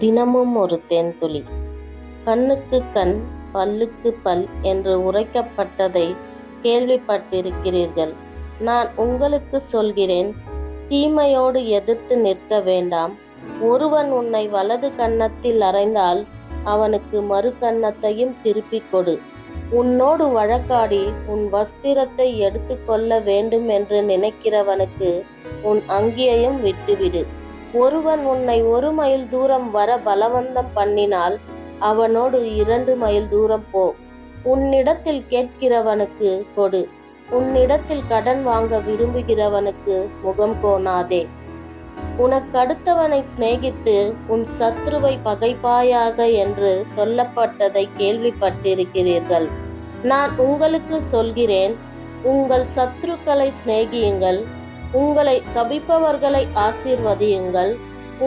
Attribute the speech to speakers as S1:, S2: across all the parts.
S1: தினமும் ஒரு தேன்துளி. கண்ணுக்கு கண், பல்லுக்கு பல் என்று உரைக்கப்பட்டதை கேள்விப்பட்டிருக்கிறீர்கள். நான் உங்களுக்கு சொல்கிறேன், தீமையோடு எதிர்த்து நிற்க வேண்டாம். ஒருவன் உன்னை வலது கன்னத்தில் அறைந்தால் அவனுக்கு மறு கன்னத்தையும் திருப்பிக் கொடு. உன்னோடு வழக்காடி உன் வஸ்திரத்தை எடுத்து கொள்ள வேண்டும் என்று நினைக்கிறவனுக்கு உன் அங்கியையும் விட்டுவிடு. ஒருவன் உன்னை 1 மைல் தூரம் வர பலவந்தம் பண்ணினால் அவனோடு 2 மைல் தூரம் போ. உன்னிடத்தில் கேட்கிறவனுக்கு கொடு. உன்னிடத்தில் கடன் வாங்க விரும்புகிறவனுக்கு முகம் கோணாதே. உனக்கடுத்தவனை சிநேகித்து உன் சத்ருவை பகைப்பாயாக என்று சொல்லப்பட்டதை கேள்விப்பட்டிருக்கிறீர்கள். நான் உங்களுக்கு சொல்கிறேன், உங்கள் சத்ருக்களை சிநேகியுங்கள், உங்களை சபிப்பவர்களை ஆசீர்வதியுங்கள்,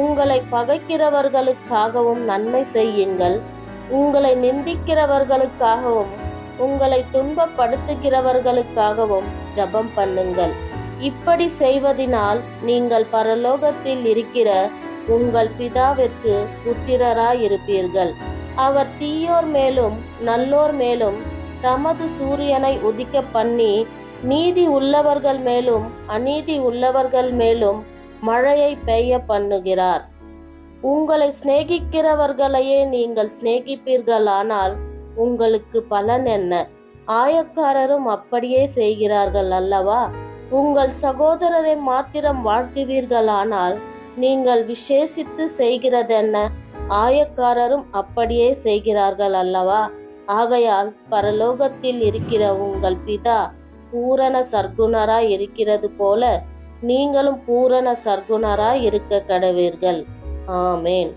S1: உங்களை பகைக்கிறவர்களுக்காகவும் நன்மை செய்யுங்கள், உங்களை நிந்திக்கிறவர்களுக்காகவும் உங்களை துன்பப்படுத்துகிறவர்களுக்காகவும் ஜெபம் பண்ணுங்கள். இப்படி செய்வதினால் நீங்கள் பரலோகத்தில் இருக்கிற உங்கள் பிதாவிற்கு புத்திரராயிருப்பீர்கள். அவர் தீயோர் மேலும் நல்லோர் மேலும் தமது சூரியனை உதிக்க பண்ணி நீதி உள்ளவர்கள் மேலும் அநீதி உள்ளவர்கள் மேலும் மழையை பெய்ய பண்ணுகிறார். உங்களை சிநேகிக்கிறவர்களையே நீங்கள் சிநேகிப்பீர்களானால் உங்களுக்கு பலன் என்ன? ஆயக்காரரும் அப்படியே செய்கிறார்கள் அல்லவா? உங்கள் சகோதரரை மாத்திரம் வாழ்த்துவீர்களானால் நீங்கள் விசேஷித்து செய்கிறதென்ன? ஆயக்காரரும் அப்படியே செய்கிறார்கள் அல்லவா? ஆகையால் பரலோகத்தில் இருக்கிற உங்கள் பிதா பூரண சர்க்குணராய் இருக்கிறது போல நீங்களும் பூரண சர்க்குணராய் இருக்க கடவீர்கள். ஆமேன்.